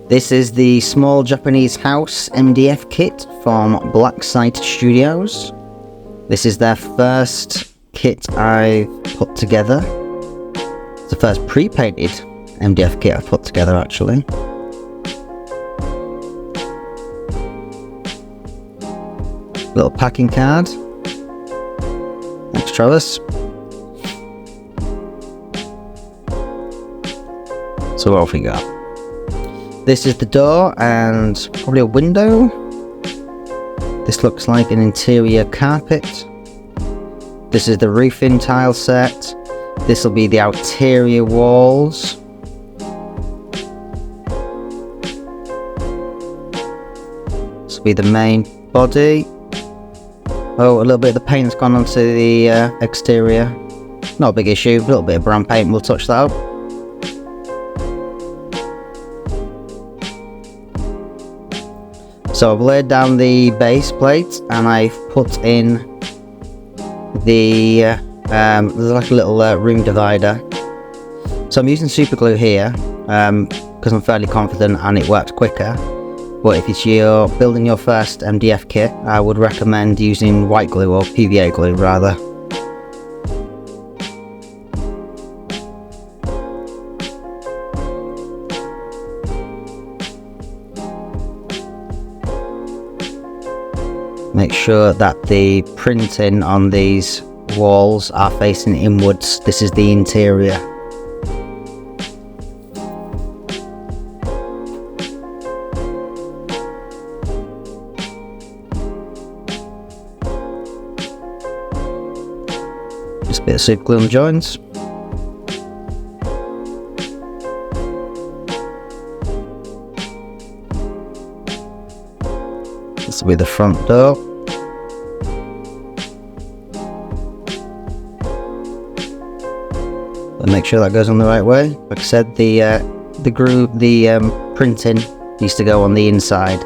This is the Small Japanese House MDF kit from Blacksite Studios. This is their first kit I put together. It's the first pre-painted MDF kit I've put together, actually. Little packing card. Thanks, Travis. So what have we got? This is the door and probably a window. This looks like an interior carpet. This is the roofing tile set. This will be the exterior walls. This will be the main body. Oh, a little bit of the paint's gone onto the exterior. Not a big issue, a little bit of brown paint, we'll touch that up. So I've laid down the base plate and I've put in the, there's like a little room divider. So I'm using super glue here because I'm fairly confident and it works quicker. But if you're building your first MDF kit, I would recommend using white glue or PVA glue rather. Make sure that the printing on these walls are facing inwards. This is the interior. Just a bit of super glue on the joints. This will be the front door. And make sure that goes on the right way. Like I said, the groove, the printing needs to go on the inside.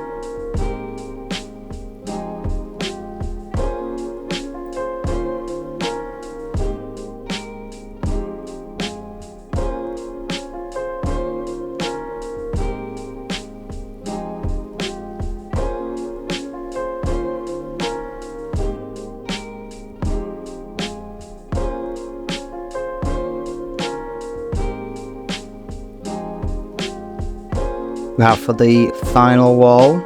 Now for the final wall.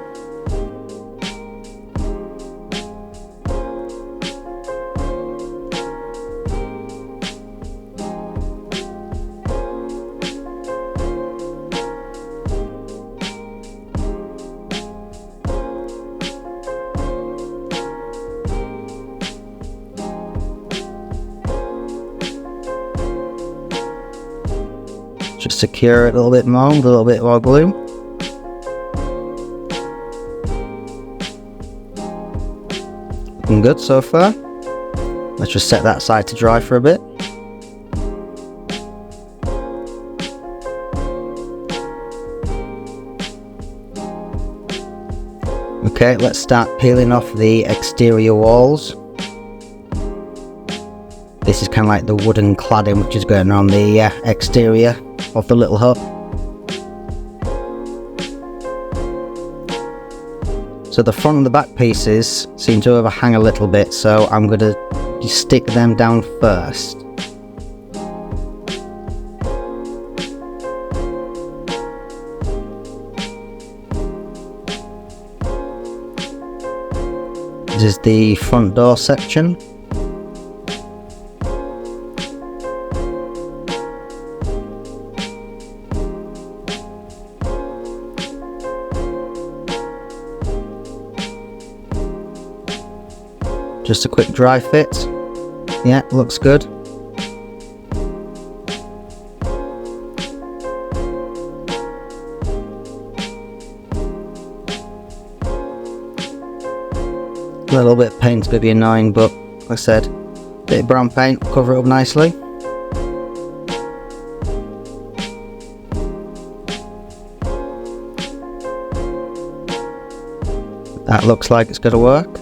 Just secure it a little bit more, a little bit more glue. Looking good so far. Let's just set that side to dry for a bit. Okay, let's start peeling off the exterior walls. This is kind of like the wooden cladding which is going on the exterior of the little hut. So the front and the back pieces seem to overhang a little bit, so I'm going to just stick them down first. This is the front door section. Just a quick dry fit. Yeah, looks good. A little bit of paint's going to be annoying, but like I said, a bit of brown paint will cover it up nicely. That looks like it's going to work.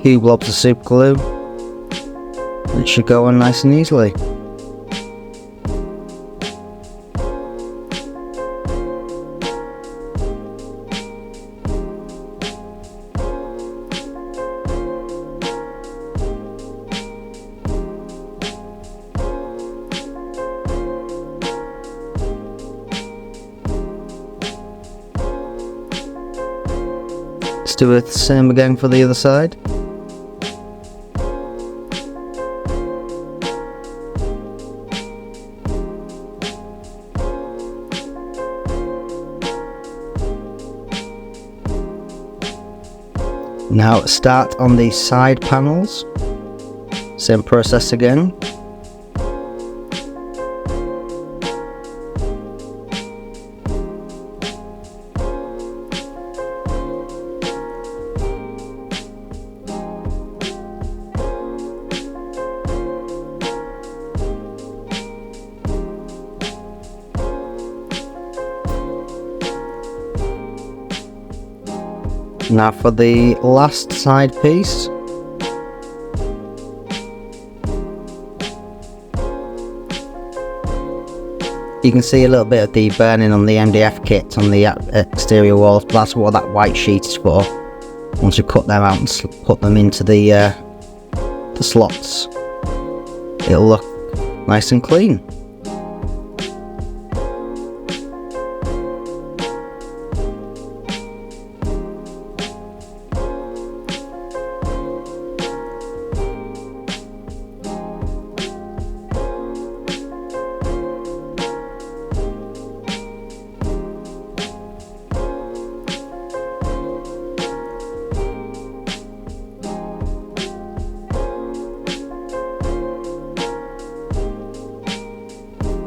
Few blobs of super glue. It should go on nice and easily. Let's do it the same again for the other side. Now start on the side panels. Same process again. Now for the last side piece. You can see a little bit of the burning on the MDF kit on the exterior walls, but that's what that white sheet is for. Once you cut them out and put them into the slots, it'll look nice and clean.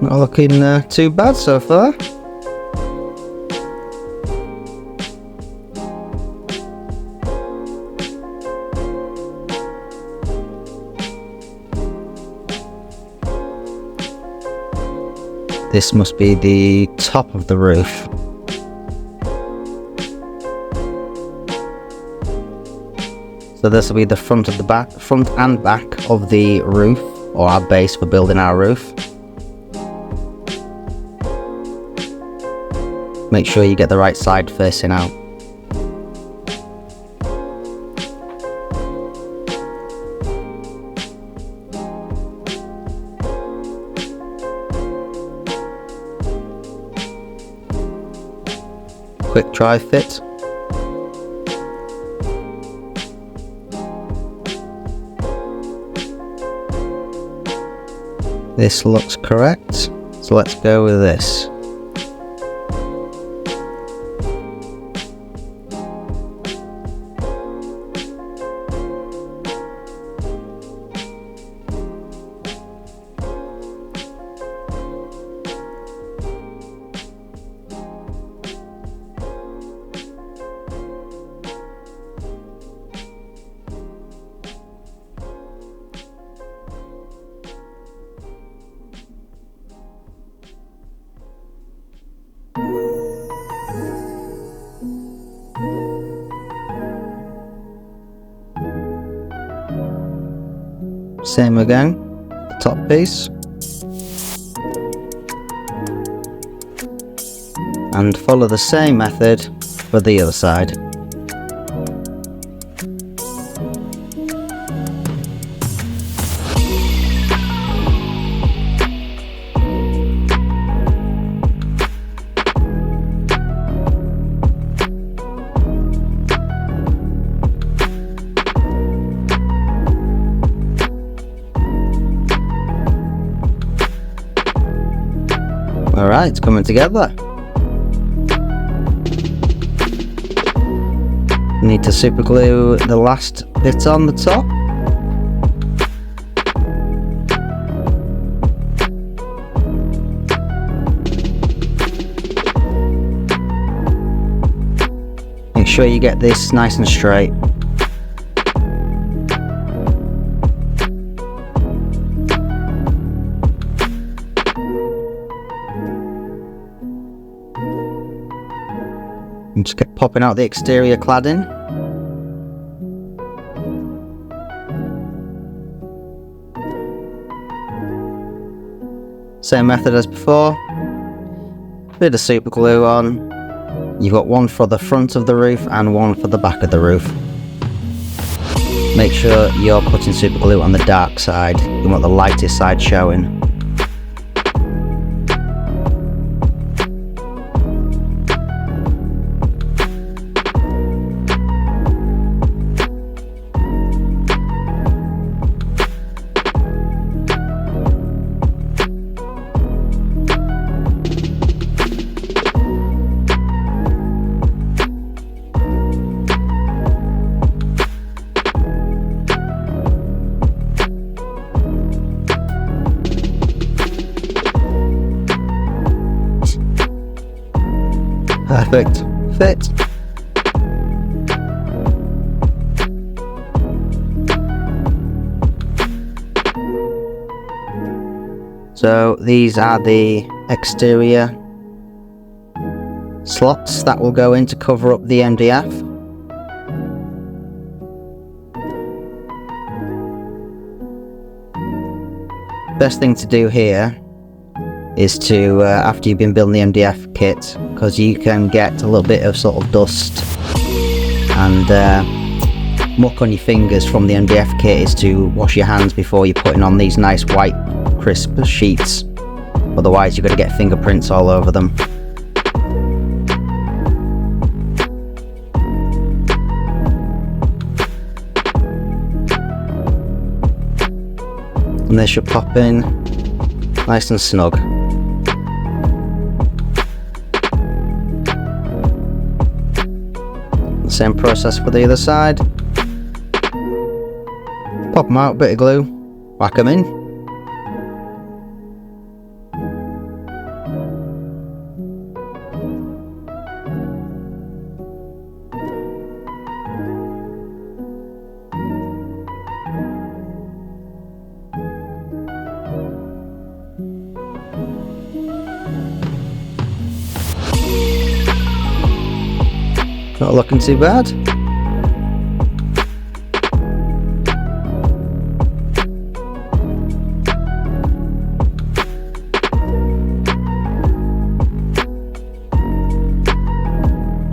Not looking too bad so far. This must be the top of the roof. So this will be the front and back of the roof, or our base for building our roof. Make sure you get the right side facing out. Quick try fit. This looks correct, so let's go with this. Same again, the top piece. And follow the same method for the other side. Alright, it's coming together. Need to super glue the last bit on the top. Make sure you get this nice and straight. And just get popping out the exterior cladding. Same method as before. Bit of super glue on. You've got one for the front of the roof and one for the back of the roof. Make sure you're putting super glue on the dark side. You want the lightest side showing. perfect fit. So these are the exterior slots that will go in to cover up the MDF. Best thing to do here is to, after you've been building the MDF kit, because you can get a little bit of sort of dust and muck on your fingers from the MDF kit, is to wash your hands before you're putting on these nice white crisp sheets. Otherwise you're going to get fingerprints all over them. And they should pop in nice and snug. The same process for the other side. Pop them out, bit of glue, whack them in. Not looking too bad.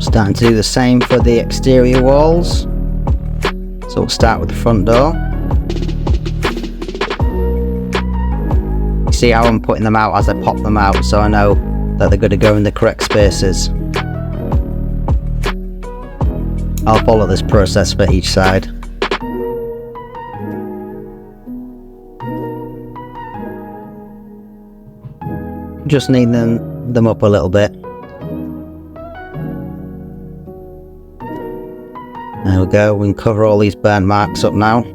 Starting to do the same for the exterior walls. So we'll start with the front door. You see how I'm putting them out as I pop them out, so I know that they're going to go in the correct spaces. I'll follow this process for each side. Just neaten them up a little bit. There we go, we can cover all these burn marks up now.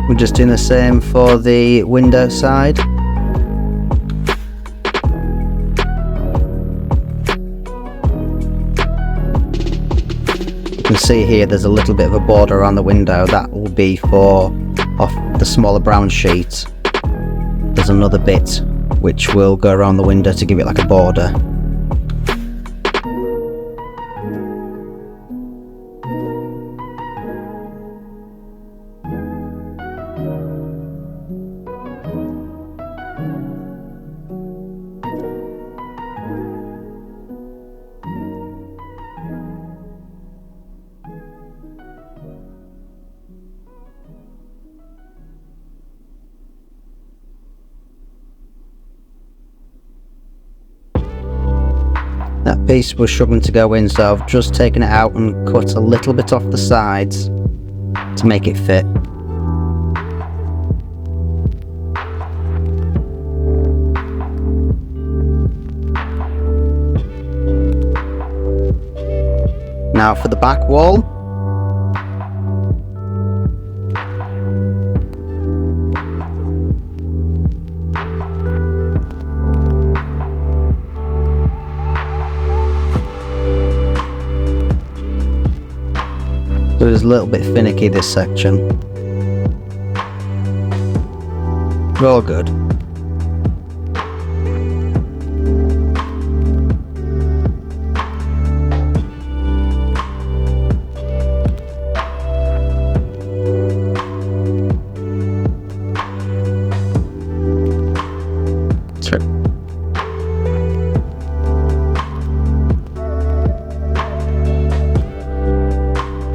We're just doing the same for the window side. You can see here there's a little bit of a border around the window. That will be for off the smaller brown sheet. There's another bit which will go around the window to give it like a border. That piece was struggling to go in, so I've just taken it out and cut a little bit off the sides to make it fit. Now for the back wall. So it's a little bit finicky, this section. We're all good. Sorry.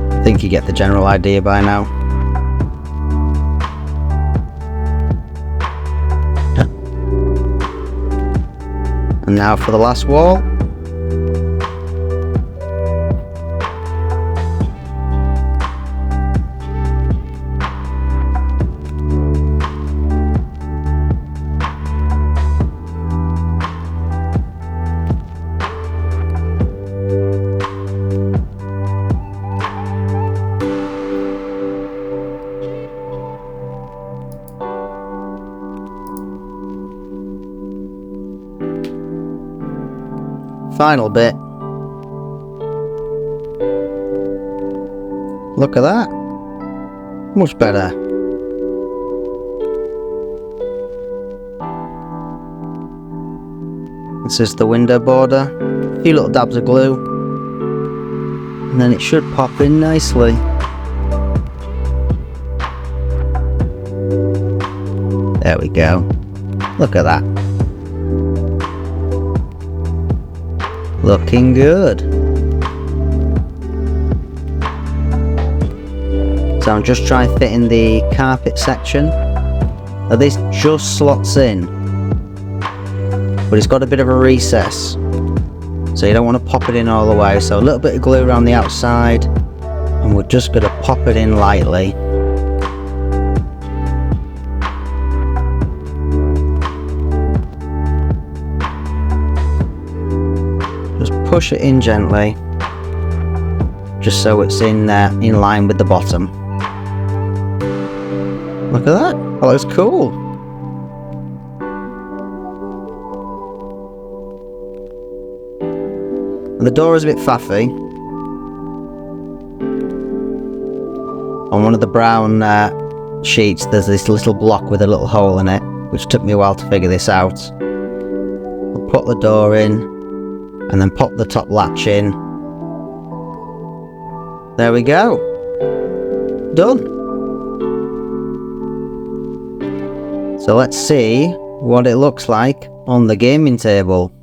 I think you get the general idea by now. And now for the last wall. Final bit. Look at that. Much better. This is the window border. A few little dabs of glue. And then it should pop in nicely. There we go. Look at that. Looking good. So I'm just trying to fit in the carpet section. Now this just slots in, but it's got a bit of a recess, so you don't want to pop it in all the way. So a little bit of glue around the outside, and we're just going to pop it in lightly. Push it in gently, just so it's in line with the bottom. Look at that. That looks cool. And the door is a bit faffy. On one of the brown sheets, there's this little block with a little hole in it, which took me a while to figure this out. We'll put the door in, and then pop the top latch in. There we go. Done. So let's see what it looks like on the gaming table.